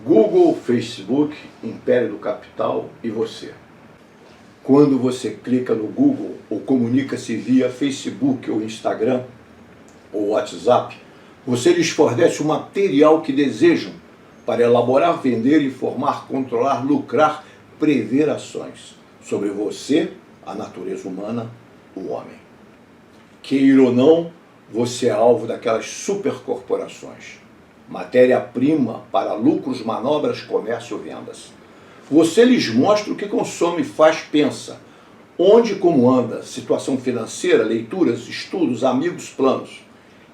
Google, Facebook, Império do Capital e você. Quando você clica no Google ou comunica-se via Facebook ou Instagram ou WhatsApp, você lhes fornece o material que desejam para elaborar, vender, informar, controlar, lucrar, prever ações sobre você, a natureza humana, o homem. Queira ou não, você é alvo daquelas supercorporações. Matéria-prima para lucros, manobras, comércio, vendas. Você lhes mostra o que consome, faz, pensa, onde e como anda, situação financeira, leituras, estudos, amigos, planos.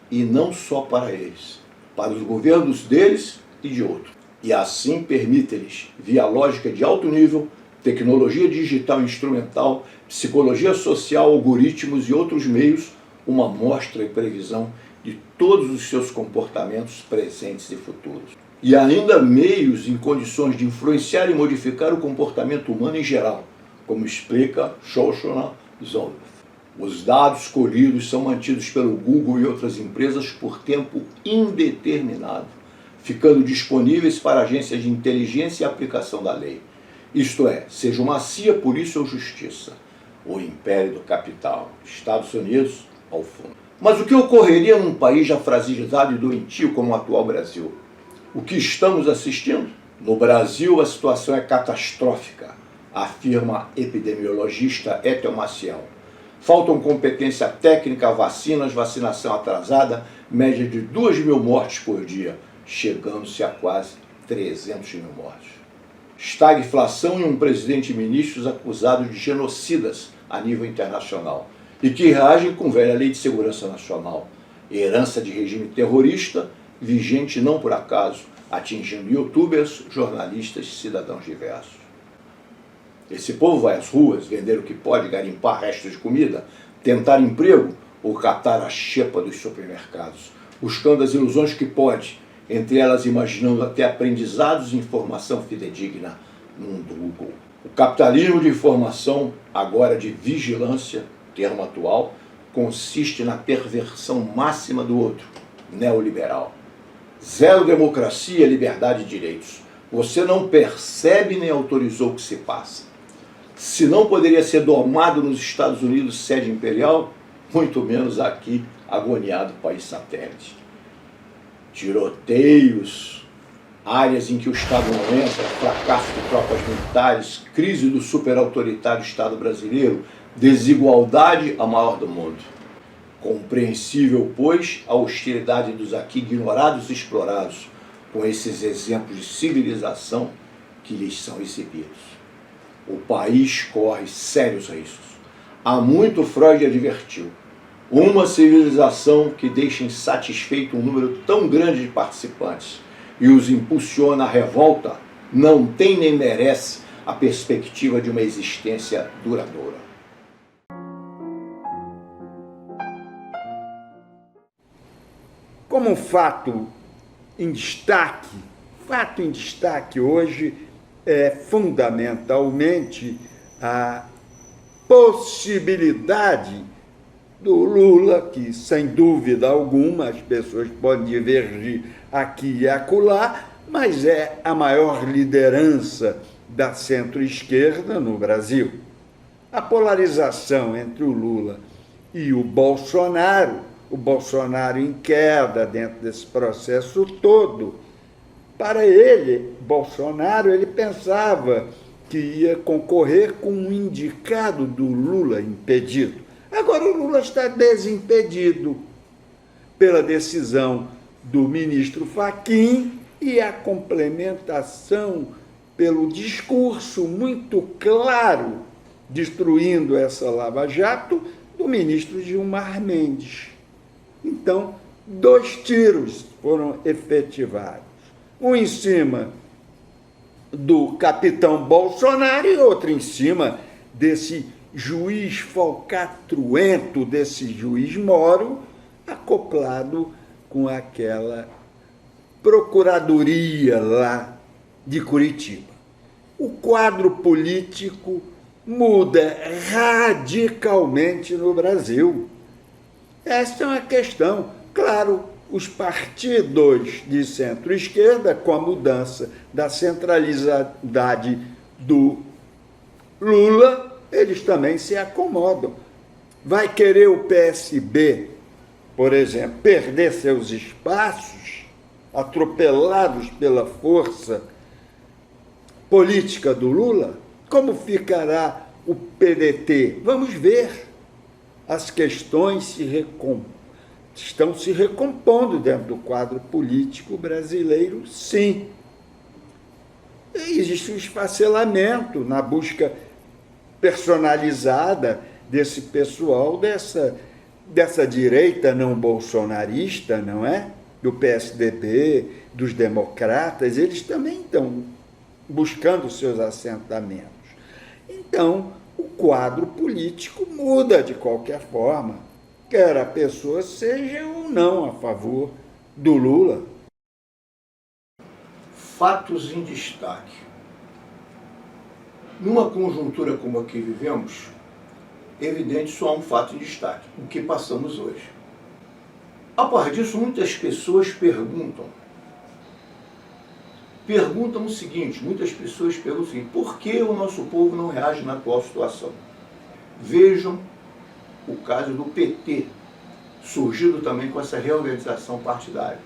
E não só para eles, para os governos deles e de outros. E assim permite-lhes, via lógica de alto nível, tecnologia digital e instrumental, psicologia social, algoritmos e outros meios, uma amostra e previsão de todos os seus comportamentos presentes e futuros. E ainda meios em condições de influenciar e modificar o comportamento humano em geral, como explica Shoshana Zuboff. Os dados colhidos são mantidos pelo Google e outras empresas por tempo indeterminado, ficando disponíveis para agências de inteligência e aplicação da lei. Isto é, seja uma CIA, polícia ou justiça, o império do capital, Estados Unidos ao fundo. Mas o que ocorreria num país já fragilizado e doentio como o atual Brasil? O que estamos assistindo? No Brasil, a situação é catastrófica, afirma epidemiologista Ethel Maciel. Faltam competência técnica, vacinas, vacinação atrasada, média de 2.000 mortes por dia, chegando-se a quase 300.000 mortes. Estagflação e um presidente e ministros acusados de genocidas a nível internacional e que reagem com velha lei de segurança nacional, herança de regime terrorista, vigente não por acaso, atingindo youtubers, jornalistas e cidadãos diversos. Esse povo vai às ruas vender o que pode, garimpar restos de comida, tentar emprego ou catar a xepa dos supermercados, buscando as ilusões que pode, entre elas imaginando até aprendizados e informação fidedigna num Google. O capitalismo de informação, agora de vigilância, termo atual, consiste na perversão máxima do outro, neoliberal. Zero democracia, liberdade e direitos. Você não percebe nem autorizou o que se passa. Se não poderia ser domado nos Estados Unidos, sede imperial, muito menos aqui, agoniado país satélite. Tiroteios, áreas em que o Estado não entra, fracasso de tropas militares, crise do superautoritário Estado brasileiro, desigualdade a maior do mundo. Compreensível, pois, a hostilidade dos aqui ignorados e explorados, com esses exemplos de civilização que lhes são exibidos. O país corre sérios riscos. Há muito Freud advertiu. Uma civilização que deixa insatisfeito um número tão grande de participantes e os impulsiona à revolta não tem nem merece a perspectiva de uma existência duradoura. Como um fato em destaque hoje é fundamentalmente a possibilidade do Lula, que sem dúvida alguma as pessoas podem divergir aqui e acolá, mas é a maior liderança da centro-esquerda no Brasil. A polarização entre o Lula e o Bolsonaro em queda dentro desse processo todo, para ele, Bolsonaro, ele pensava que ia concorrer com um indicado do Lula impedido. Agora o Lula está desimpedido pela decisão do ministro Fachin e a complementação pelo discurso muito claro, destruindo essa Lava Jato, do ministro Gilmar Mendes. Então, 2 tiros foram efetivados. Um em cima do capitão Bolsonaro e outro em cima desse juiz falcatruento, desse juiz Moro, acoplado com aquela procuradoria lá de Curitiba. O quadro político muda radicalmente no Brasil. Essa é uma questão. Claro, os partidos de centro-esquerda, com a mudança da centralidade do Lula, eles também se acomodam. Vai querer o PSB, por exemplo, perder seus espaços, atropelados pela força política do Lula? Como ficará o PDT? Vamos ver. As questões estão se recompondo dentro do quadro político brasileiro, sim. E existe um esfacelamento na busca personalizada desse pessoal, dessa direita não bolsonarista, não é? Do PSDB, dos democratas, eles também estão buscando seus assentamentos. Então, o quadro político muda de qualquer forma, quer a pessoa seja ou não a favor do Lula. Fatos em destaque. Numa conjuntura como a que vivemos, evidente só há um fato em destaque, o que passamos hoje. A par disso, muitas pessoas perguntam o seguinte, por que o nosso povo não reage na atual situação? Vejam o caso do PT, surgido também com essa reorganização partidária.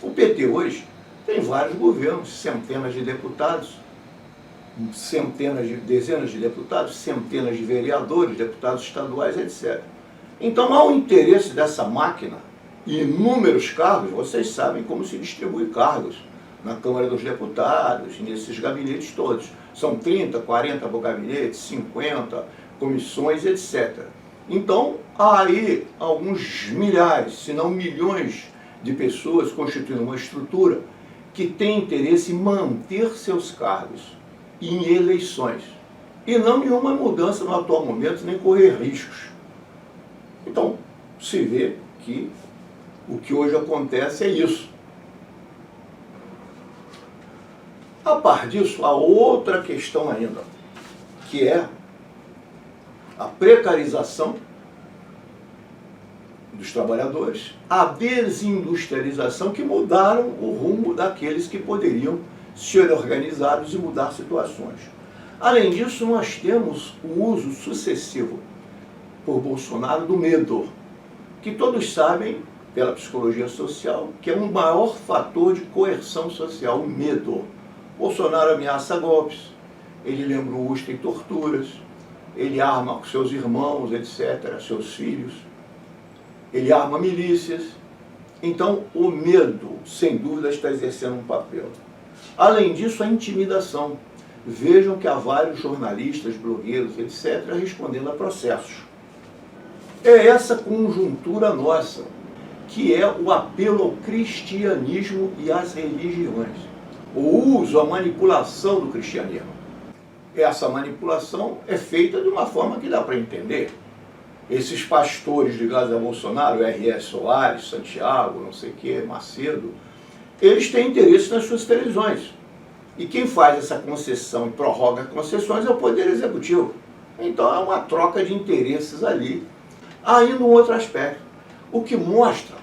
O PT hoje tem vários governos, centenas de deputados, dezenas de deputados, centenas de vereadores, deputados estaduais, etc. Então há um interesse dessa máquina e inúmeros cargos, vocês sabem como se distribui cargos na Câmara dos Deputados, nesses gabinetes todos. São 30, 40 gabinetes, 50 comissões, etc. Então, há aí alguns milhares, se não milhões de pessoas constituindo uma estrutura que tem interesse em manter seus cargos em eleições e não nenhuma mudança no atual momento, nem correr riscos. Então, se vê que o que hoje acontece é isso. A par disso, há outra questão ainda, que é a precarização dos trabalhadores, a desindustrialização, que mudaram o rumo daqueles que poderiam ser organizados e mudar situações. Além disso, nós temos o uso sucessivo por Bolsonaro do medo, que todos sabem, pela psicologia social, que é um maior fator de coerção social, o medo. Bolsonaro ameaça golpes, ele lembra o uso em torturas, ele arma seus irmãos, etc., seus filhos, ele arma milícias. Então, o medo, sem dúvida, está exercendo um papel. Além disso, a intimidação. Vejam que há vários jornalistas, blogueiros, etc., respondendo a processos. É essa conjuntura nossa, que é o apelo ao cristianismo e às religiões. O uso, a manipulação do cristianismo. Essa manipulação é feita de uma forma que dá para entender. Esses pastores ligados a Bolsonaro, R.S. Soares, Santiago, não sei o que, Macedo, eles têm interesse nas suas televisões. E quem faz essa concessão e prorroga concessões é o Poder Executivo. Então é uma troca de interesses ali. Há ainda um outro aspecto, o que mostra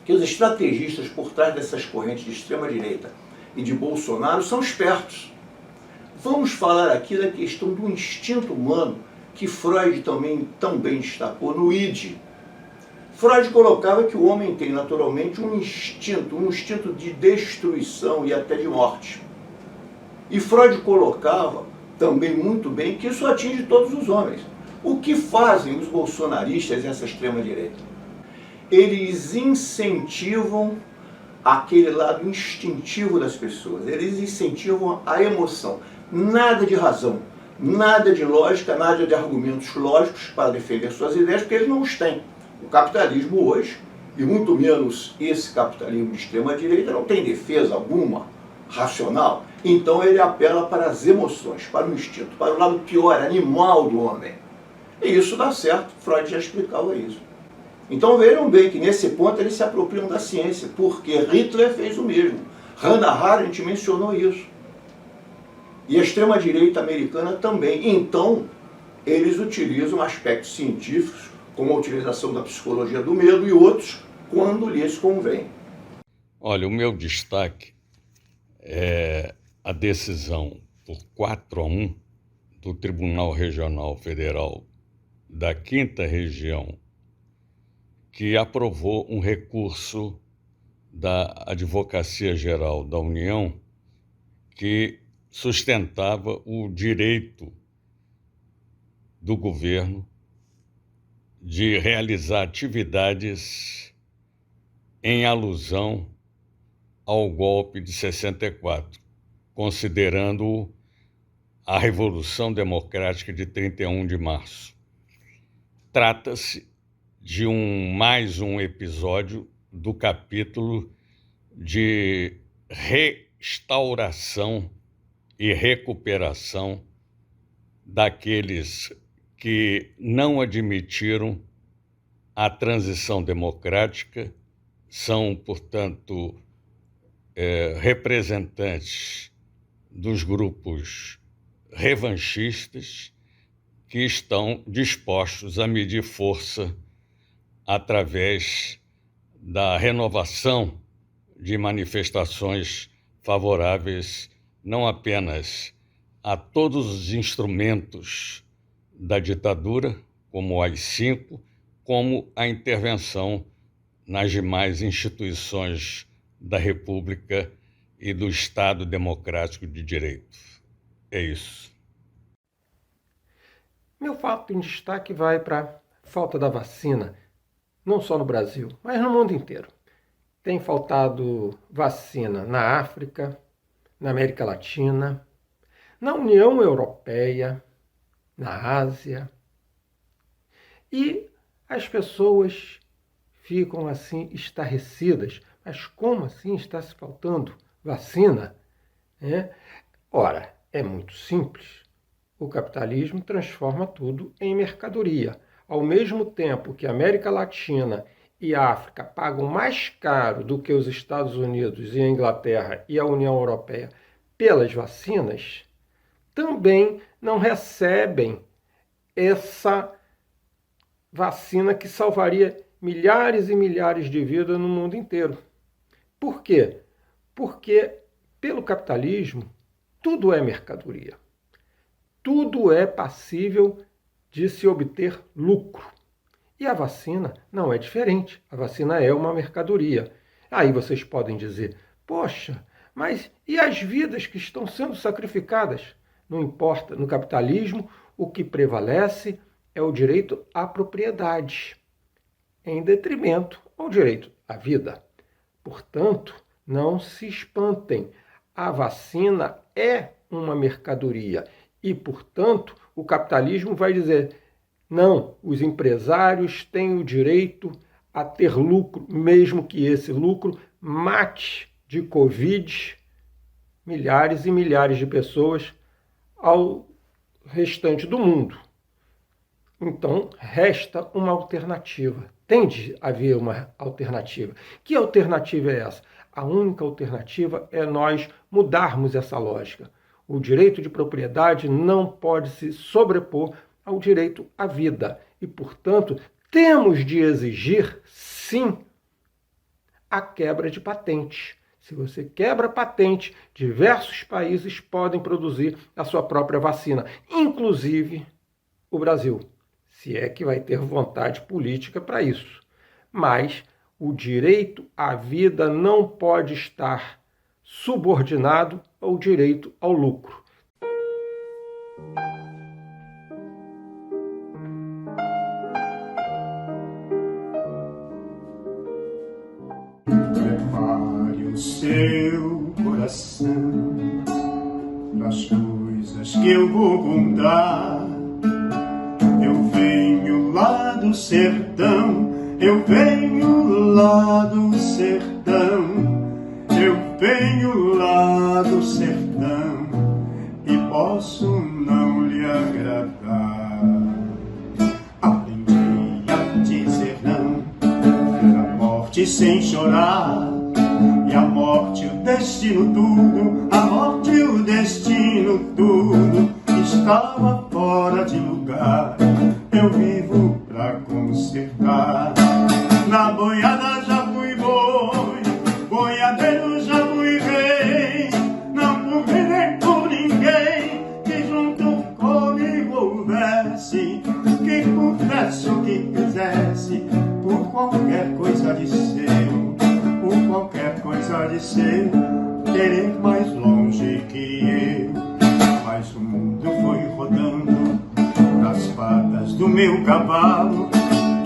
que os estrategistas por trás dessas correntes de extrema-direita e de Bolsonaro são espertos. Vamos falar aqui da questão do instinto humano, que Freud também destacou no id. Freud colocava que o homem tem naturalmente um instinto de destruição e até de morte. E Freud colocava também muito bem que isso atinge todos os homens. O que fazem os bolsonaristas e essa extrema-direita? Eles incentivam aquele lado instintivo das pessoas, eles incentivam a emoção. Nada de razão, nada de lógica, nada de argumentos lógicos para defender suas ideias, porque eles não os têm. O capitalismo hoje, e muito menos esse capitalismo de extrema-direita, não tem defesa alguma racional. Então ele apela para as emoções, para o instinto, para o lado pior, animal do homem. E isso dá certo, Freud já explicava isso. Então vejam bem que nesse ponto eles se apropriam da ciência, porque Hitler fez o mesmo. Hannah Arendt mencionou isso. E a extrema-direita americana também. Então, eles utilizam aspectos científicos, como a utilização da psicologia do medo e outros, quando lhes convém. Olha, o meu destaque é a decisão por 4-1 do Tribunal Regional Federal da 5ª Região, que aprovou um recurso da Advocacia Geral da União que sustentava o direito do governo de realizar atividades em alusão ao golpe de 64, considerando a Revolução Democrática de 31 de março. Trata-se de mais um episódio do capítulo de restauração e recuperação daqueles que não admitiram a transição democrática, são, portanto, representantes dos grupos revanchistas que estão dispostos a medir força através da renovação de manifestações favoráveis não apenas a todos os instrumentos da ditadura, como o AI-5, como a intervenção nas demais instituições da República e do Estado Democrático de Direito. É isso. Meu fato em destaque vai para a falta da vacina, não só no Brasil, mas no mundo inteiro. Tem faltado vacina na África, na América Latina, na União Europeia, na Ásia. E as pessoas ficam assim estarrecidas. Mas como assim está se faltando vacina? Ora, é muito simples. O capitalismo transforma tudo em mercadoria. Ao mesmo tempo que a América Latina e a África pagam mais caro do que os Estados Unidos e a Inglaterra e a União Europeia pelas vacinas, também não recebem essa vacina que salvaria milhares e milhares de vidas no mundo inteiro. Por quê? Porque, pelo capitalismo, tudo é mercadoria. Tudo é passível de se obter lucro. E a vacina não é diferente. A vacina é uma mercadoria. Aí vocês podem dizer, poxa, mas e as vidas que estão sendo sacrificadas? Não importa, no capitalismo o que prevalece é o direito à propriedade, em detrimento ao direito à vida. Portanto, não se espantem. A vacina é uma mercadoria e, portanto, o capitalismo vai dizer não, os empresários têm o direito a ter lucro, mesmo que esse lucro mate de Covid milhares e milhares de pessoas ao restante do mundo. Então, resta uma alternativa. Tem de haver uma alternativa. Que alternativa é essa? A única alternativa é nós mudarmos essa lógica. O direito de propriedade não pode se sobrepor ao direito à vida. E, portanto, temos de exigir, sim, a quebra de patente. Se você quebra patente, diversos países podem produzir a sua própria vacina, inclusive o Brasil, se é que vai ter vontade política para isso. Mas o direito à vida não pode estar subordinado ao direito ao lucro. Prepare o seu coração nas coisas que eu vou contar. Eu venho lá do sertão, eu venho lá do sertão, eu venho lá do sertão e posso não lhe agradar. Aprendi a dizer não, ver a morte sem chorar, e a morte o destino tudo, a morte o destino tudo estava fora de lugar. Eu vivo pra consertar. Na boiada já mais longe que eu. Mas o mundo foi rodando nas patas do meu cavalo,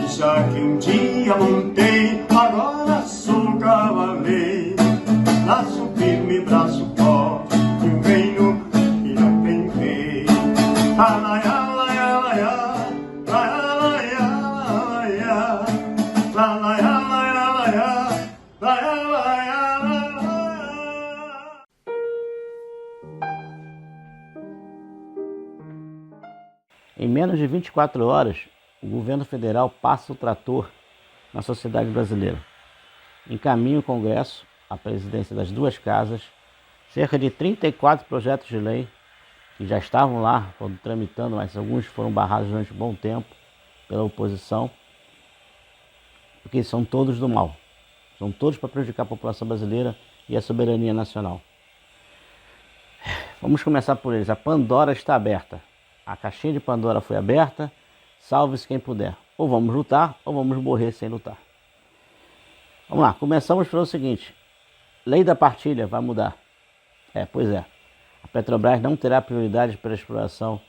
e já que um dia montei, agora sou cavaleiro. Laço firme, braço forte, e o reino que não tem rei. Alaiá, alaiá, alaiá, alaiá, alaiá, alaiá, alaiá, alaiá, alaiá. Em menos de 24 horas, o governo federal passa o trator na sociedade brasileira. Encaminha o Congresso, a presidência das duas casas, cerca de 34 projetos de lei que já estavam lá quando tramitando, mas alguns foram barrados durante um bom tempo pela oposição, porque são todos do mal. São todos para prejudicar a população brasileira e a soberania nacional. Vamos começar por eles. A Pandora está aberta. A caixinha de Pandora foi aberta. Salve-se quem puder. Ou vamos lutar, ou vamos morrer sem lutar. Vamos lá, começamos pelo seguinte. Lei da partilha vai mudar. Pois é. A Petrobras não terá prioridade para a exploração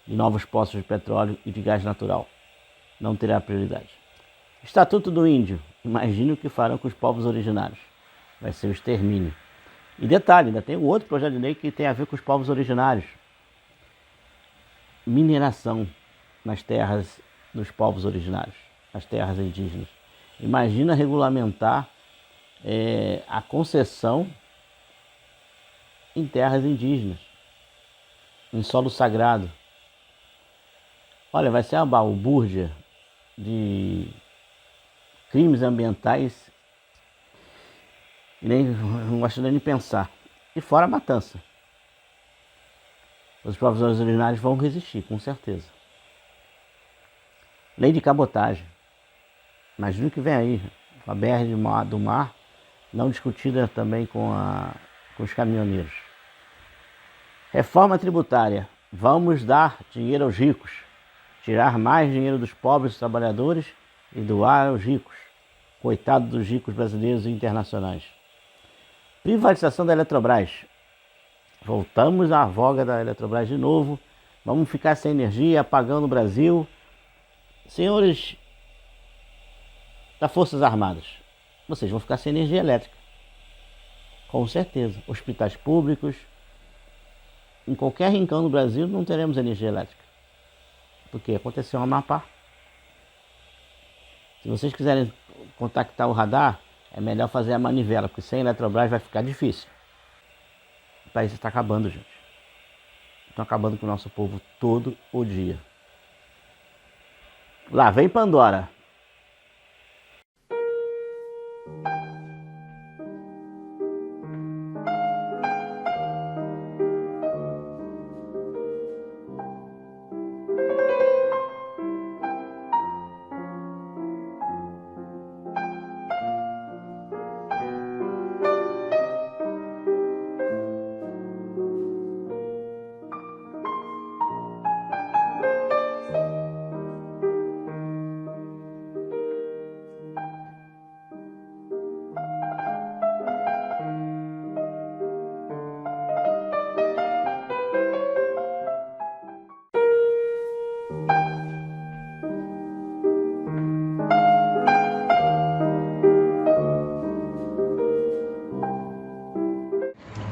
de novos poços de petróleo e de gás natural. Não terá prioridade. Estatuto do Índio. Imagine o que farão com os povos originários. Vai ser o extermínio. E detalhe, ainda tem um outro projeto de lei que tem a ver com os povos originários. Mineração nas terras dos povos originários, nas terras indígenas. Imagina regulamentar a concessão em terras indígenas, em solo sagrado. Olha, vai ser uma balbúrdia de crimes ambientais, não gosto nem de pensar. E fora a matança. Os povos originários vão resistir, com certeza. Lei de cabotagem. Imagina o que vem aí, com a BR do mar, não discutida também com os caminhoneiros. Reforma tributária. Vamos dar dinheiro aos ricos, tirar mais dinheiro dos pobres trabalhadores e doar aos ricos. Coitado dos ricos brasileiros e internacionais. Privatização da Eletrobras. Voltamos à voga da Eletrobras de novo. Vamos ficar sem energia, apagando o Brasil. Senhores das Forças Armadas, vocês vão ficar sem energia elétrica. Com certeza. Hospitais públicos. Em qualquer rincão do Brasil não teremos energia elétrica. Porque aconteceu no Amapá. Se vocês quiserem contactar o radar, é melhor fazer a manivela, porque sem Eletrobras vai ficar difícil. O país está acabando, gente. Estão acabando com o nosso povo todo o dia. Lá vem Pandora.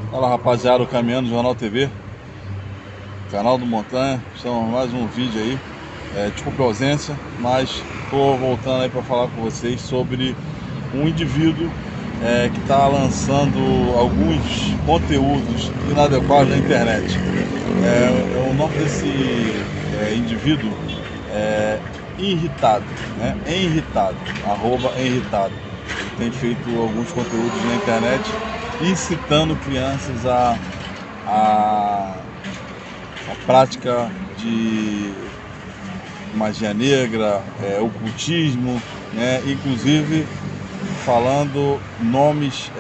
Fala rapaziada, o Caminhando Jornal TV, canal do Montanha, estamos mais um vídeo aí. Desculpa a ausência, mas estou voltando aí para falar com vocês sobre um indivíduo que está lançando alguns conteúdos inadequados na internet. O nome desse indivíduo é Irritado, né? Irritado, @Irritado. Ele tem feito alguns conteúdos na internet incitando crianças a prática de magia negra, ocultismo, né? Inclusive falando nomes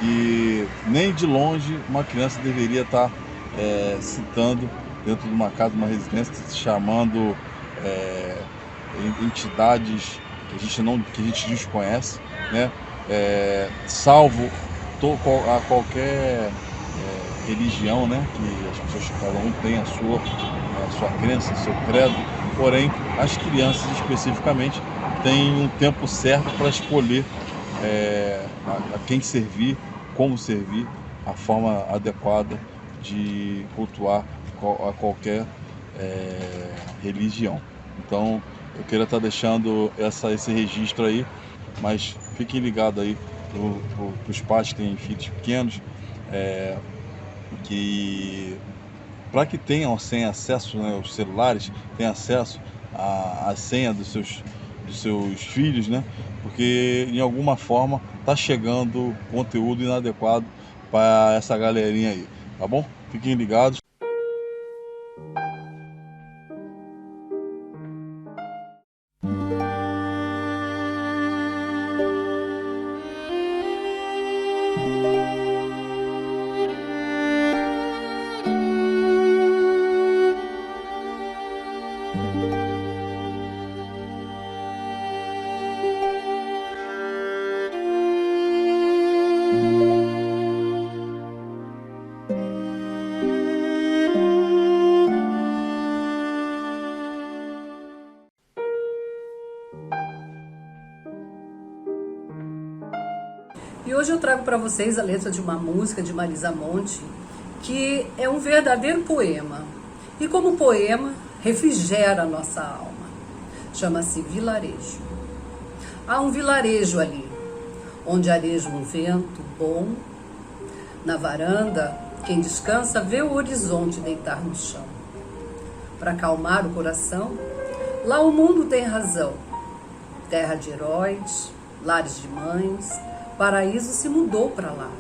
que nem de longe uma criança deveria estar citando dentro de uma casa, uma residência, chamando entidades que a gente desconhece, né? Salvo a qualquer religião, né? Que as pessoas, cada um tem a sua crença, seu credo, porém as crianças especificamente têm um tempo certo para escolher a quem servir, como servir, a forma adequada de cultuar a qualquer religião. Então eu queria estar deixando esse registro aí, mas fiquem ligados aí para os pais que têm filhos pequenos, que para que tenham sem acesso, né, os celulares tenham acesso à senha dos seus filhos, né, porque em alguma forma está chegando conteúdo inadequado para essa galerinha aí, tá bom? Fiquem ligados. E hoje eu trago para vocês a letra de uma música de Marisa Monte, que é um verdadeiro poema. E como poema, refrigera a nossa alma. Chama-se Vilarejo. Há um vilarejo ali, onde areja um vento bom. Na varanda, quem descansa vê o horizonte deitar no chão. Para acalmar o coração, lá o mundo tem razão. Terra de heróis, lares de mães, paraíso se mudou para lá.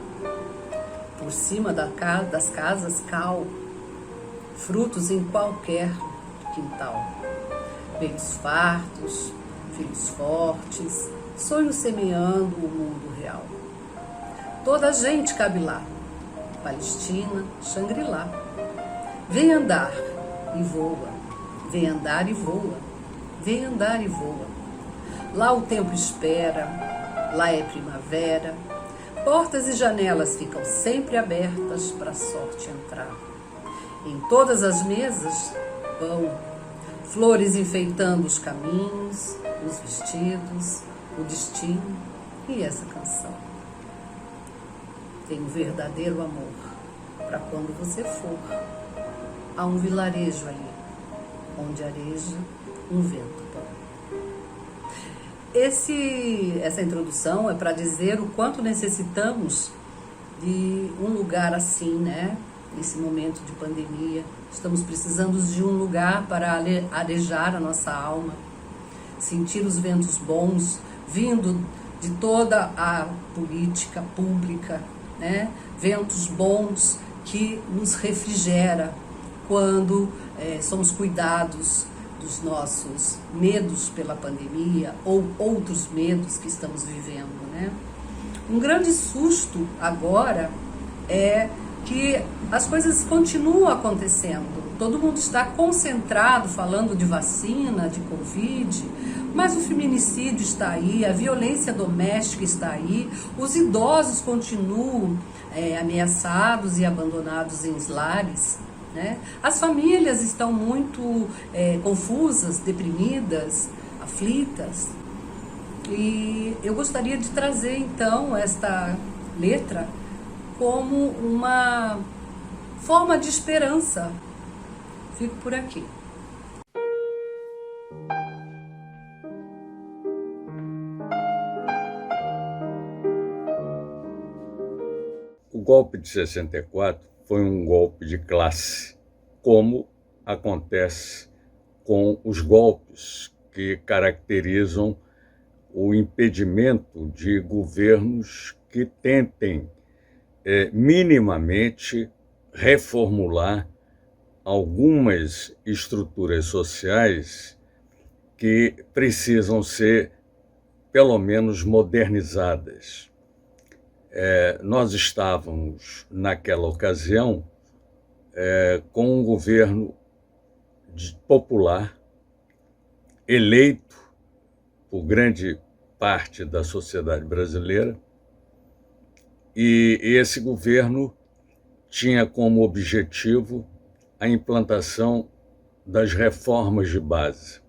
Por cima das casas cal, frutos em qualquer quintal. Peitos fartos, filhos fortes, sonhos semeando o mundo real. Toda a gente cabe lá, Palestina, Xangri-Lá. Vem andar e voa, vem andar e voa, vem andar e voa. Lá o tempo espera, lá é primavera, portas e janelas ficam sempre abertas para a sorte entrar. Em todas as mesas, pão, flores enfeitando os caminhos, os vestidos, o destino e essa canção. Tem um verdadeiro amor para quando você for. Há um vilarejo ali, onde areja um vento bom. Essa introdução é para dizer o quanto necessitamos de um lugar assim, né? Nesse momento de pandemia, estamos precisando de um lugar para arejar a nossa alma, sentir os ventos bons vindo de toda a política pública, né? Ventos bons que nos refrigera quando somos cuidados dos nossos medos pela pandemia ou outros medos que estamos vivendo, né? Um grande susto agora é que as coisas continuam acontecendo. Todo mundo está concentrado falando de vacina, de Covid, mas o feminicídio está aí, a violência doméstica está aí, os idosos continuam ameaçados e abandonados em lares, né? As famílias estão muito confusas, deprimidas, aflitas. E eu gostaria de trazer então esta letra como uma forma de esperança. Fico por aqui. O golpe de 64 foi um golpe de classe, como acontece com os golpes que caracterizam o impedimento de governos que tentem minimamente reformular algumas estruturas sociais que precisam ser, pelo menos, modernizadas. Nós estávamos, naquela ocasião, com um governo popular, eleito por grande parte da sociedade brasileira, E esse governo tinha como objetivo a implantação das reformas de base,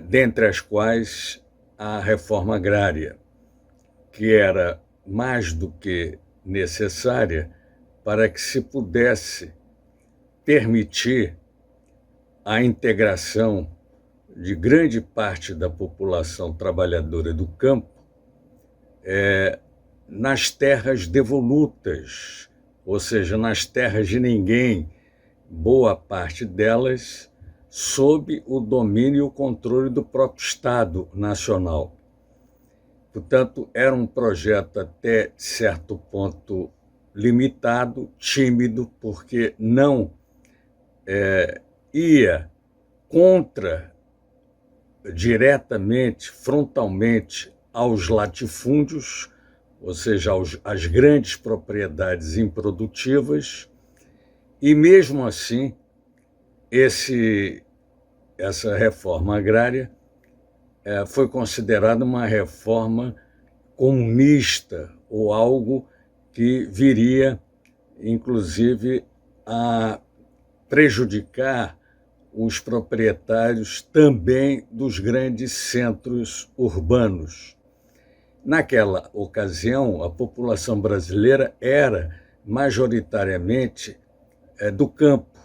dentre as quais a reforma agrária, que era mais do que necessária para que se pudesse permitir a integração de grande parte da população trabalhadora do campo nas terras devolutas, ou seja, nas terras de ninguém, boa parte delas sob o domínio e o controle do próprio Estado Nacional. Portanto, era um projeto até certo ponto limitado, tímido, porque não ia contra, diretamente, frontalmente, aos latifúndios, ou seja, às grandes propriedades improdutivas, e mesmo assim, essa reforma agrária foi considerada uma reforma comunista, ou algo que viria, inclusive, a prejudicar os proprietários também dos grandes centros urbanos. Naquela ocasião, a população brasileira era majoritariamente do campo.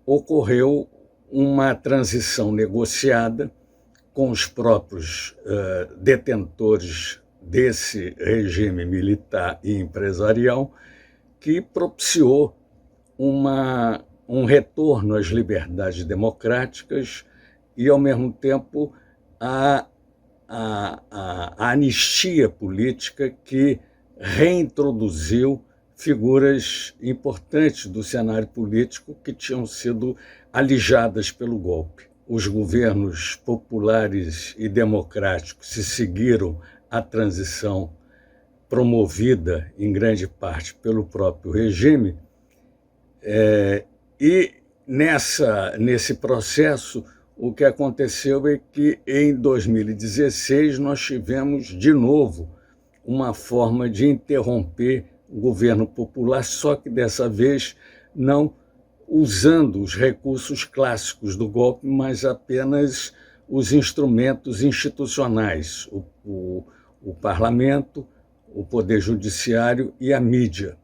Ocorreu uma transição negociada com os próprios detentores desse regime militar e empresarial, que propiciou um retorno às liberdades democráticas e, ao mesmo tempo, a anistia política que reintroduziu figuras importantes do cenário político que tinham sido alijadas pelo golpe. Os governos populares e democráticos se seguiram a transição promovida, em grande parte, pelo próprio regime, e nesse processo, o que aconteceu é que, em 2016, nós tivemos, de novo, uma forma de interromper o governo popular, só que dessa vez não usando os recursos clássicos do golpe, mas apenas os instrumentos institucionais, o parlamento, o poder judiciário e a mídia.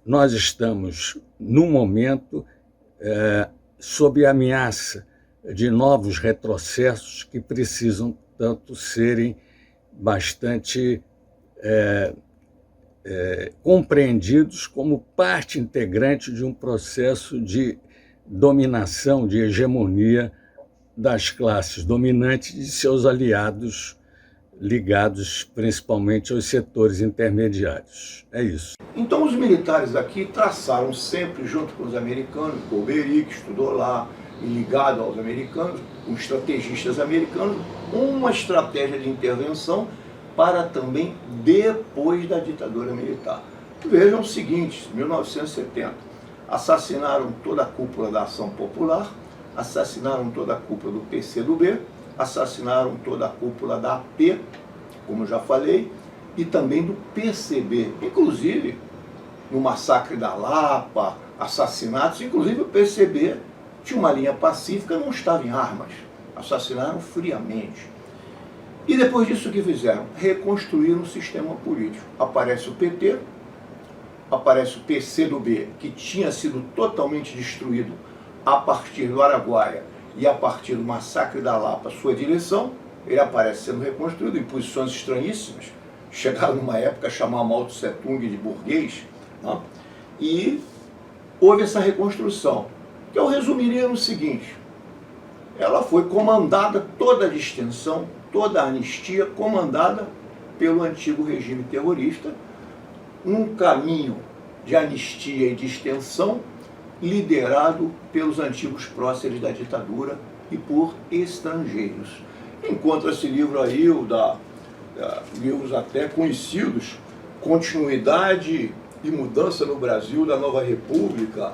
Nós estamos, no momento, sob a ameaça de novos retrocessos que precisam, tanto, serem bastante compreendidos como parte integrante de um processo de dominação, de hegemonia das classes dominantes e de seus aliados ligados principalmente aos setores intermediários. É isso. Então os militares aqui traçaram sempre, junto com os americanos, Colbert, que estudou lá, e ligado aos americanos, com estrategistas americanos, uma estratégia de intervenção para também depois da ditadura militar. Vejam o seguinte, 1970, assassinaram toda a cúpula da Ação Popular, assassinaram toda a cúpula do PCdoB, assassinaram toda a cúpula da AP, como eu já falei, e também do PCB, inclusive no massacre da Lapa, assassinatos, inclusive o PCB tinha uma linha pacífica, não estava em armas, assassinaram friamente. E depois disso o que fizeram? Reconstruíram o sistema político. Aparece o PT, aparece o PCdoB, que tinha sido totalmente destruído a partir do Araguaia e a partir do massacre da Lapa, sua direção, ele aparece sendo reconstruído em posições estranhíssimas, chegaram numa época a chamar Mao Tse Tung de burguês, né? E houve essa reconstrução, que eu resumiria no seguinte: ela foi comandada, toda a distensão, toda a anistia, comandada pelo antigo regime terrorista, num caminho de anistia e distensão, liderado pelos antigos próceres da ditadura e por estrangeiros. Encontra-se livro aí, livros até conhecidos, Continuidade e Mudança no Brasil da Nova República,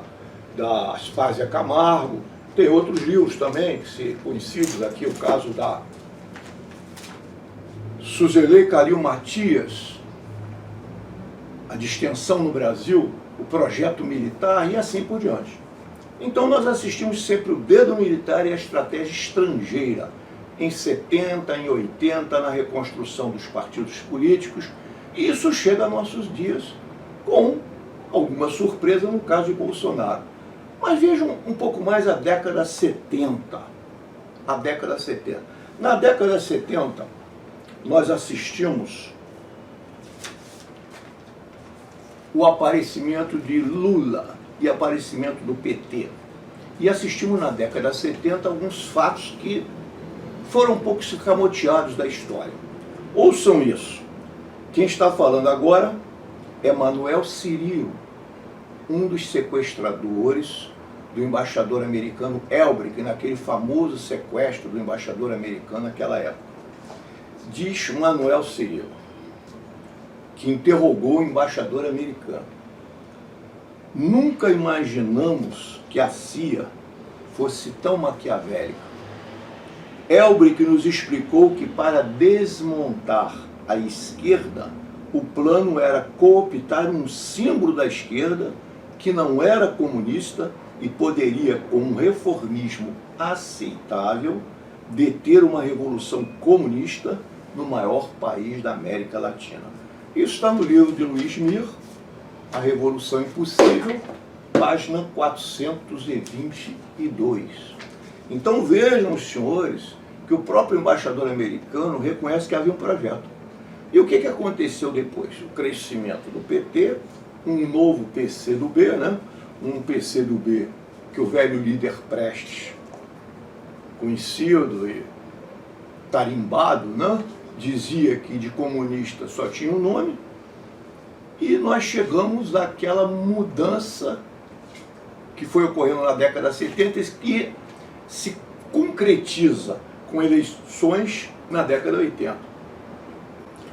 da Aspásia Camargo. Tem outros livros também, conhecidos aqui, o caso da Suzelei Calil Matias, a distensão no Brasil, o projeto militar e assim por diante. Então nós assistimos sempre o dedo militar e a estratégia estrangeira, em 70, em 80, na reconstrução dos partidos políticos, e isso chega a nossos dias com alguma surpresa no caso de Bolsonaro. Mas vejam um pouco mais a década 70. A década 70. Na década 70, nós assistimos o aparecimento de Lula e aparecimento do PT. E assistimos na década 70 alguns fatos que foram um pouco escamoteados da história. Ouçam isso. Quem está falando agora é Manuel Cirilo, um dos sequestradores do embaixador americano Elbrick, naquele famoso sequestro do embaixador americano naquela época. Diz Manuel Cirilo, que interrogou o embaixador americano: nunca imaginamos que a CIA fosse tão maquiavélica. Elbrick nos explicou que para desmontar a esquerda, o plano era cooptar um símbolo da esquerda que não era comunista e poderia, com um reformismo aceitável, deter uma revolução comunista no maior país da América Latina. Isso está no livro de Luiz Mir, A Revolução Impossível, página 422. Então vejam, os senhores, que o próprio embaixador americano reconhece que havia um projeto. E o que aconteceu depois? O crescimento do PT, um novo PCdoB, né? Um PCdoB que o velho líder Prestes, conhecido e tarimbado, né? Dizia que de comunista só tinha um nome, e nós chegamos àquela mudança que foi ocorrendo na década de 70 e que se concretiza com eleições na década de 80.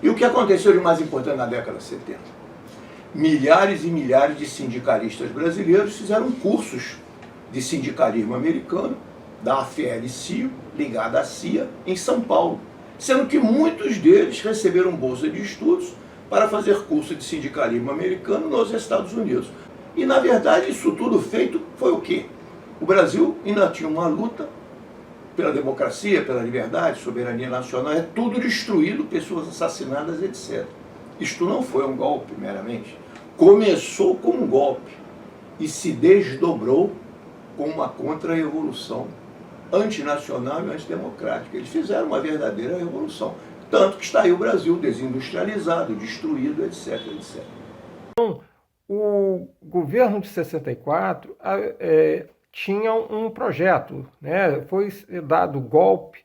E o que aconteceu de mais importante na década de 70? Milhares e milhares de sindicalistas brasileiros fizeram cursos de sindicalismo americano, da AFL-CIO, ligada à CIA, em São Paulo, sendo que muitos deles receberam bolsa de estudos para fazer curso de sindicalismo americano nos Estados Unidos. E, na verdade, isso tudo feito foi o quê? O Brasil ainda tinha uma luta pela democracia, pela liberdade, soberania nacional, é tudo destruído, pessoas assassinadas, etc. Isto não foi um golpe, meramente. Começou como um golpe e se desdobrou com uma contra-revolução antinacional e antidemocrática. Eles fizeram uma verdadeira revolução. Tanto que está aí o Brasil desindustrializado, destruído, etc, etc. Então, o governo de 64 tinha um projeto, né? Foi dado o golpe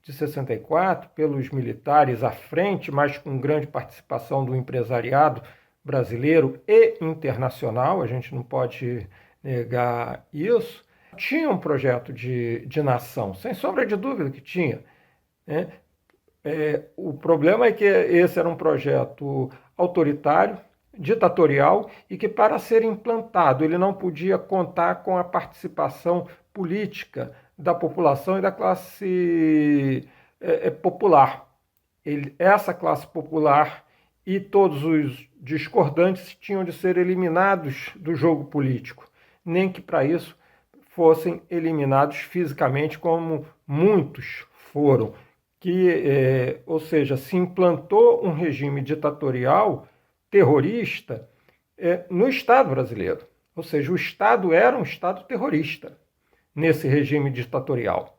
de 64 pelos militares à frente, mas com grande participação do empresariado brasileiro e internacional, a gente não pode negar isso. Tinha um projeto de nação, sem sombra de dúvida que tinha, né? O problema é que esse era um projeto autoritário, ditatorial, e que, para ser implantado, ele não podia contar com a participação política da população e da classe popular. Essa classe popular e todos os discordantes tinham de ser eliminados do jogo político, nem que para isso fossem eliminados fisicamente, como muitos foram. Ou seja, se implantou um regime ditatorial terrorista no Estado brasileiro. Ou seja, o Estado era um Estado terrorista nesse regime ditatorial.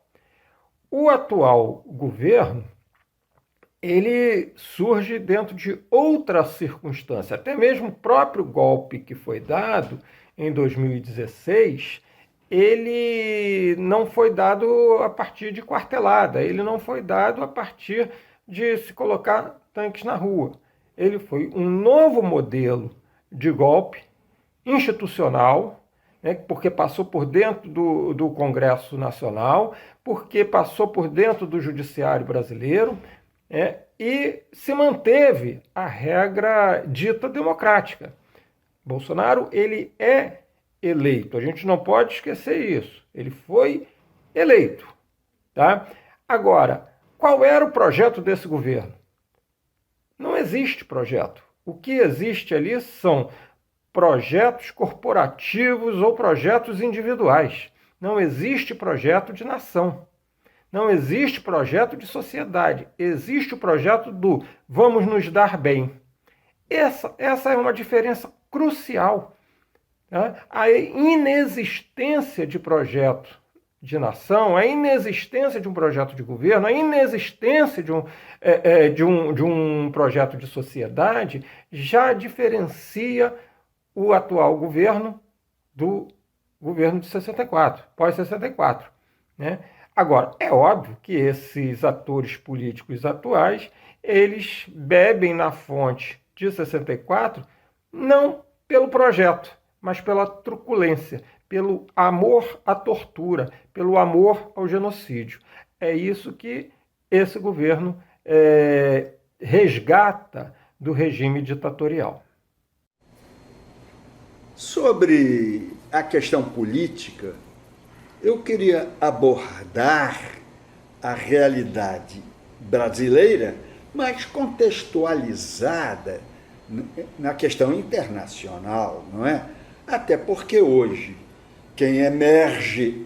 O atual governo, ele surge dentro de outra circunstância. Até mesmo o próprio golpe que foi dado em 2016, ele não foi dado a partir de quartelada, ele não foi dado a partir de se colocar tanques na rua. Ele foi um novo modelo de golpe institucional, né, porque passou por dentro do Congresso Nacional, porque passou por dentro do Judiciário brasileiro, e se manteve a regra dita democrática. Bolsonaro, ele é eleito, a gente não pode esquecer isso, ele foi eleito, tá? Agora, qual era o projeto desse governo? Não existe projeto. O que existe ali são projetos corporativos ou projetos individuais. Não existe projeto de nação. Não existe projeto de sociedade. Existe o projeto do vamos nos dar bem. Essa é uma diferença crucial. A inexistência de projeto de nação, a inexistência de um projeto de governo, a inexistência de um projeto de sociedade já diferencia o atual governo do governo de 64, pós-64. Né? Agora, é óbvio que esses atores políticos atuais, eles bebem na fonte de 64, não pelo projeto, mas pela truculência, pelo amor à tortura, pelo amor ao genocídio. É isso que esse governo resgata do regime ditatorial. Sobre a questão política, eu queria abordar a realidade brasileira, mas contextualizada na questão internacional, não é? Até porque hoje, quem emerge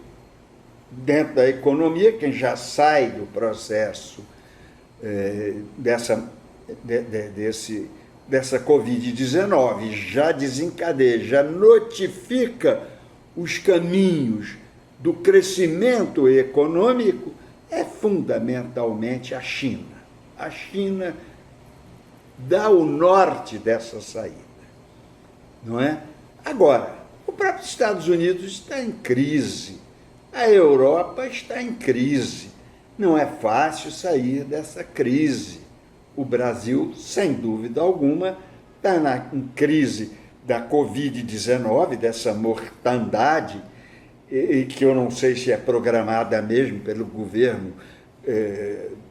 dentro da economia, quem já sai do processo dessa Covid-19, já desencadeia, já notifica os caminhos do crescimento econômico, é fundamentalmente a China. A China dá o norte dessa saída, não é? Agora, o próprio Estados Unidos está em crise, a Europa está em crise, não é fácil sair dessa crise. O Brasil, sem dúvida alguma, está em crise da Covid-19, dessa mortandade, e que eu não sei se é programada mesmo pelo governo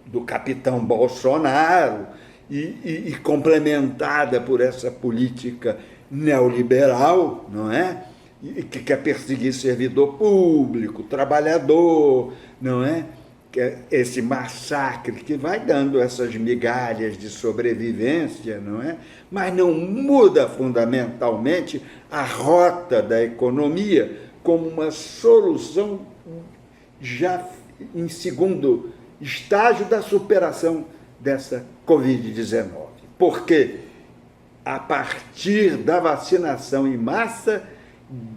do capitão Bolsonaro e complementada por essa política neoliberal, não é? E que quer perseguir servidor público, trabalhador, não é? Esse massacre que vai dando essas migalhas de sobrevivência, não é? Mas não muda fundamentalmente a rota da economia como uma solução já em segundo estágio da superação dessa Covid-19. Porque a partir da vacinação em massa,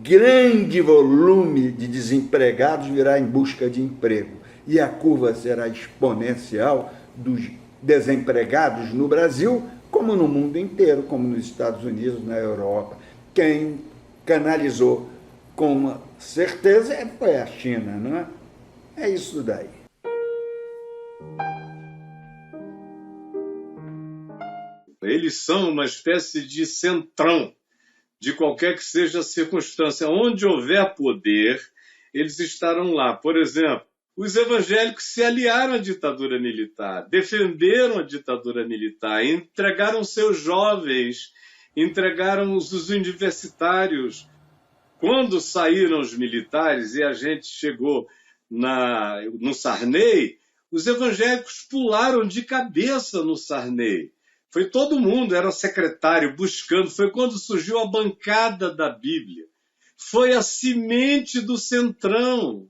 grande volume de desempregados virá em busca de emprego. E a curva será exponencial dos desempregados no Brasil, como no mundo inteiro, como nos Estados Unidos, na Europa. Quem canalizou com certeza foi a China, não é? É isso daí. Eles são uma espécie de centrão de qualquer que seja a circunstância. Onde houver poder, eles estarão lá. Por exemplo, os evangélicos se aliaram à ditadura militar, defenderam a ditadura militar, entregaram seus jovens, entregaram os universitários. Quando saíram os militares e a gente chegou no Sarney, os evangélicos pularam de cabeça no Sarney. Foi todo mundo, era secretário, buscando. Foi quando surgiu a bancada da Bíblia. Foi a semente do centrão.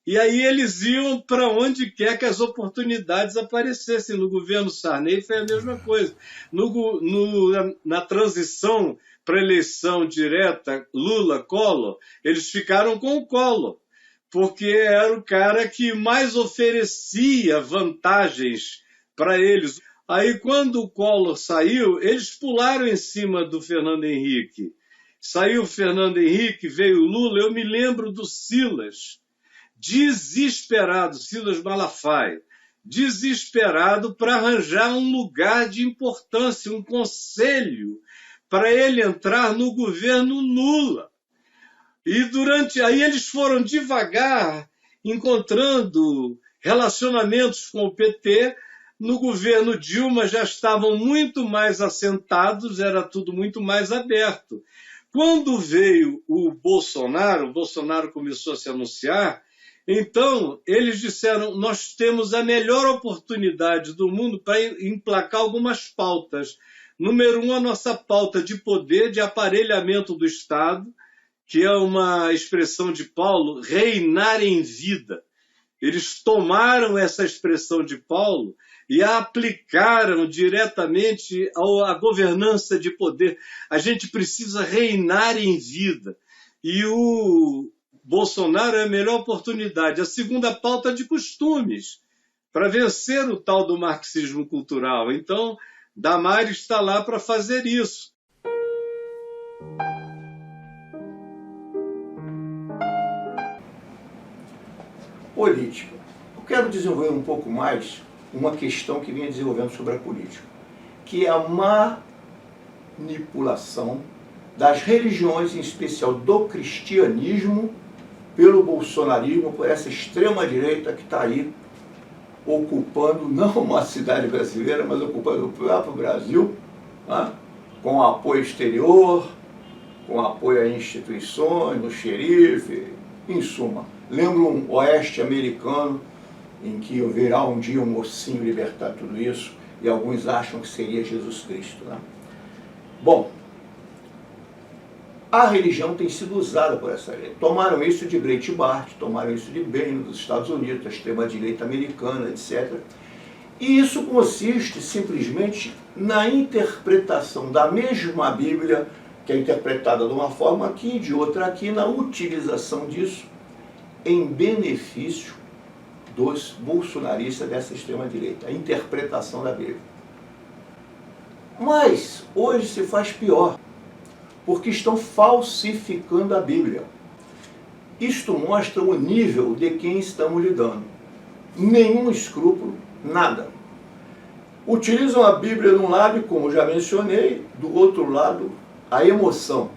E aí eles iam para onde quer que as oportunidades aparecessem. No governo Sarney foi a mesma coisa. Na transição para a eleição direta Lula-Collor, eles ficaram com o Collor, porque era o cara que mais oferecia vantagens para eles. Aí, quando o Collor saiu, eles pularam em cima do Fernando Henrique. Saiu o Fernando Henrique, veio o Lula. Eu me lembro do Silas, desesperado, Silas Malafaia, desesperado para arranjar um lugar de importância, um conselho, para ele entrar no governo Lula. E aí eles foram devagar encontrando relacionamentos com o PT. No governo Dilma já estavam muito mais assentados, era tudo muito mais aberto. Quando veio o Bolsonaro começou a se anunciar, então eles disseram: nós temos a melhor oportunidade do mundo para emplacar algumas pautas. Número um, a nossa pauta de poder, de aparelhamento do Estado, que é uma expressão de Paulo, reinar em vida. Eles tomaram essa expressão de Paulo e a aplicaram diretamente à governança de poder. A gente precisa reinar em vida. E o Bolsonaro é a melhor oportunidade. A segunda pauta de costumes, para vencer o tal do marxismo cultural. Então, Damares está lá para fazer isso. Política. Eu quero desenvolver um pouco mais uma questão que vinha desenvolvendo sobre a política, que é a manipulação das religiões, em especial do cristianismo, pelo bolsonarismo, por essa extrema-direita que está aí ocupando não uma cidade brasileira, mas ocupando o próprio Brasil, né? Com apoio exterior, com apoio a instituições, no xerife, em suma. Lembro um oeste americano em que virá um dia um mocinho libertar tudo isso, e alguns acham que seria Jesus Cristo, né? Bom, a religião tem sido usada por essa lei. Tomaram isso de Breitbart, tomaram isso de Bannon dos Estados Unidos, da extrema-direita americana, etc. E isso consiste simplesmente na interpretação da mesma Bíblia, que é interpretada de uma forma aqui e de outra aqui, na utilização disso em benefício dos bolsonaristas dessa extrema-direita, a interpretação da Bíblia. Mas hoje se faz pior, porque estão falsificando a Bíblia. Isto mostra o nível de quem estamos lidando. Nenhum escrúpulo, nada. Utilizam a Bíblia de um lado, como já mencionei, do outro lado, a emoção,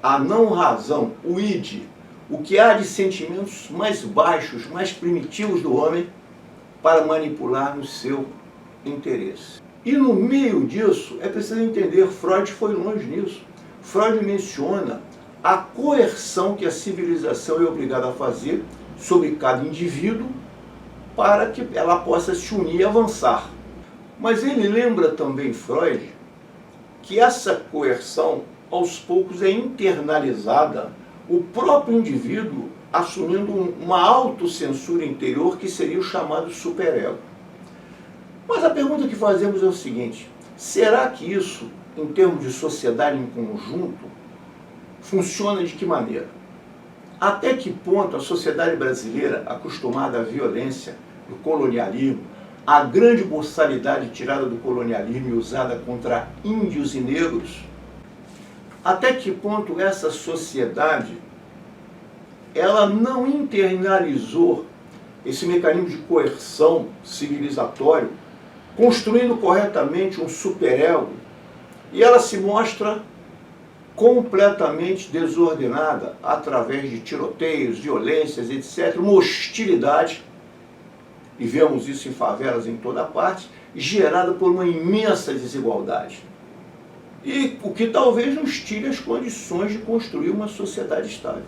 a não razão, o id, o que há de sentimentos mais baixos, mais primitivos do homem, para manipular no seu interesse. E no meio disso, é preciso entender, Freud foi longe nisso. Freud menciona a coerção que a civilização é obrigada a fazer sobre cada indivíduo para que ela possa se unir e avançar. Mas ele lembra também, Freud, que essa coerção, aos poucos, é internalizada, o próprio indivíduo assumindo uma autocensura interior que seria o chamado superego. Mas a pergunta que fazemos é o seguinte: será que isso, em termos de sociedade em conjunto, funciona de que maneira? Até que ponto a sociedade brasileira, acostumada à violência do colonialismo, à grande boçalidade tirada do colonialismo e usada contra índios e negros, até que ponto essa sociedade ela não internalizou esse mecanismo de coerção civilizatório, construindo corretamente um superego, e ela se mostra completamente desordenada através de tiroteios, violências, etc., uma hostilidade, e vemos isso em favelas em toda parte, gerada por uma imensa desigualdade. E o que talvez nos tire as condições de construir uma sociedade estável.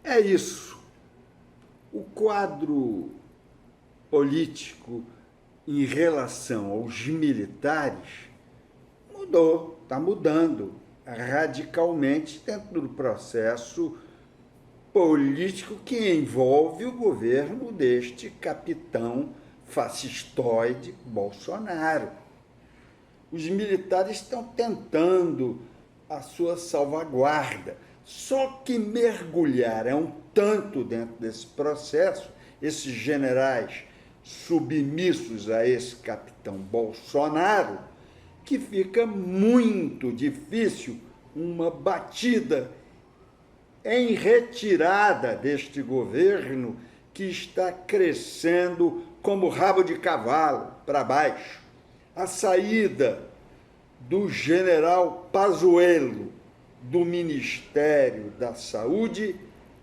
É isso. O quadro político em relação aos militares mudou, está mudando radicalmente dentro do processo político que envolve o governo deste capitão fascistoide Bolsonaro. Os militares estão tentando a sua salvaguarda, só que mergulharam tanto dentro desse processo, esses generais submissos a esse capitão Bolsonaro, que fica muito difícil uma batida em retirada deste governo que está crescendo como rabo de cavalo para baixo. A saída do general Pazuello do Ministério da Saúde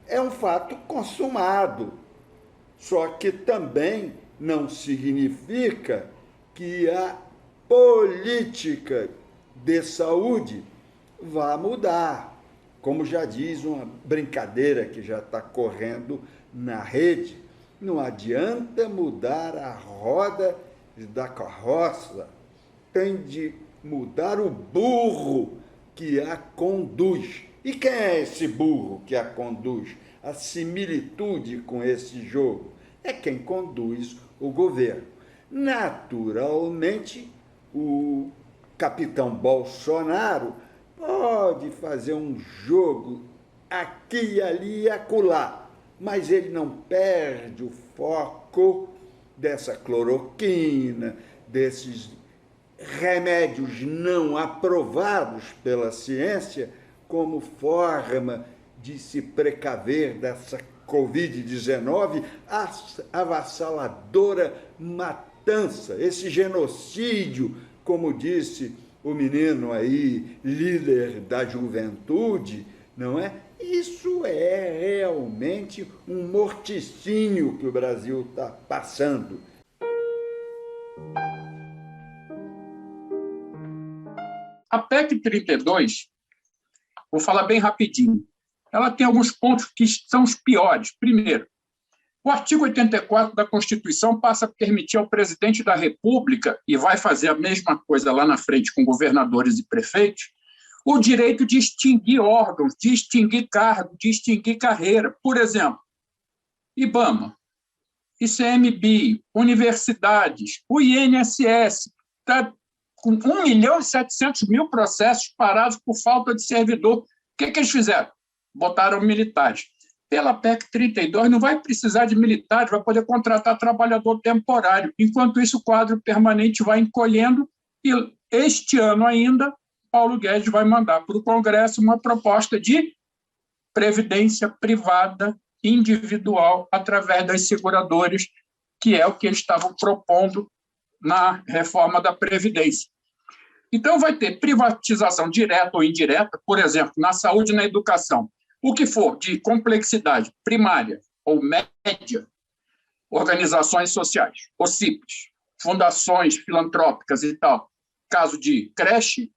é um fato consumado. Só que também não significa que a política de saúde vá mudar. Como já diz uma brincadeira que já está correndo na rede, não adianta mudar a roda da carroça, tem de mudar o burro que a conduz. E quem é esse burro que a conduz? A similitude com esse jogo é quem conduz o governo. Naturalmente, o capitão Bolsonaro pode fazer um jogo aqui, ali e acolá, mas ele não perde o foco dessa cloroquina, desses remédios não aprovados pela ciência como forma de se precaver dessa Covid-19, avassaladora matança, esse genocídio, como disse o menino aí, líder da juventude, não é? Isso é realmente um morticínio que o Brasil está passando. A PEC 32, vou falar bem rapidinho, ela tem alguns pontos que são os piores. Primeiro, o artigo 84 da Constituição passa a permitir ao presidente da República, e vai fazer a mesma coisa lá na frente com governadores e prefeitos, o direito de extinguir órgãos, de extinguir cargo, de extinguir carreira. Por exemplo, IBAMA, ICMBio, universidades, o INSS, está com 1.700.000 processos parados por falta de servidor. O que eles fizeram? Botaram militares. Pela PEC 32, não vai precisar de militares, vai poder contratar trabalhador temporário. Enquanto isso, o quadro permanente vai encolhendo e, este ano ainda, Paulo Guedes vai mandar para o Congresso uma proposta de previdência privada individual através das seguradoras, que é o que eles estavam propondo na reforma da Previdência. Então, vai ter privatização direta ou indireta, por exemplo, na saúde e na educação. O que for de complexidade primária ou média, organizações sociais, OCIPs, fundações filantrópicas e tal, caso de creche,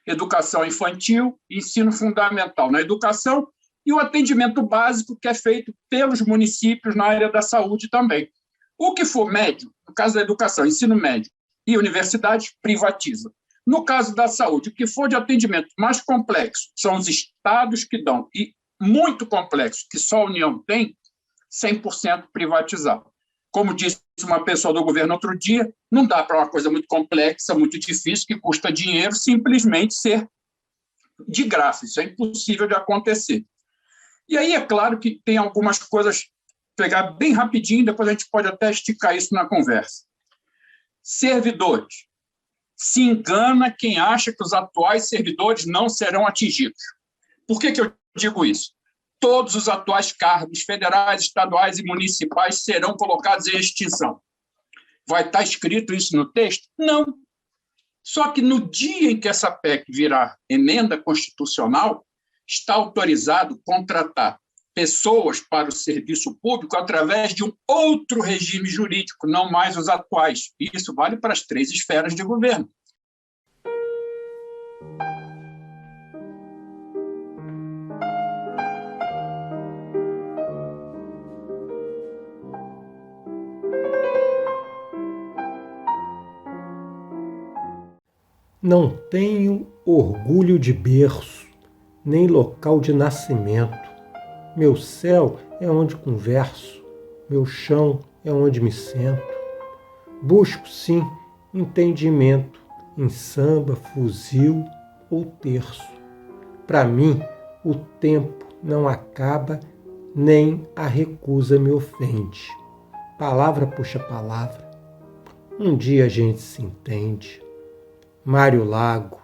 educação infantil, ensino fundamental na educação e o atendimento básico que é feito pelos municípios na área da saúde também. O que for médio, no caso da educação, ensino médio e universidade, privatiza. No caso da saúde, o que for de atendimento mais complexo, são os estados que dão, e muito complexo, que só a União tem, 100% privatizado. Como disse uma pessoa do governo outro dia, não dá para uma coisa muito complexa, muito difícil, que custa dinheiro, simplesmente ser de graça. Isso é impossível de acontecer. E aí, é claro que tem algumas coisas, pegar bem rapidinho, depois a gente pode até esticar isso na conversa. Servidores. Se engana quem acha que os atuais servidores não serão atingidos. Por que eu digo isso? Todos os atuais cargos federais, estaduais e municipais serão colocados em extinção. Vai estar escrito isso no texto? Não. Só que no dia em que essa PEC virar emenda constitucional, está autorizado contratar pessoas para o serviço público através de um outro regime jurídico, não mais os atuais. E isso vale para as 3 esferas de governo. Não tenho orgulho de berço, nem local de nascimento. Meu céu é onde converso, meu chão é onde me sento. Busco, sim, entendimento em samba, fuzil ou terço. Para mim, o tempo não acaba, nem a recusa me ofende. Palavra puxa palavra, um dia a gente se entende. Mário Lago,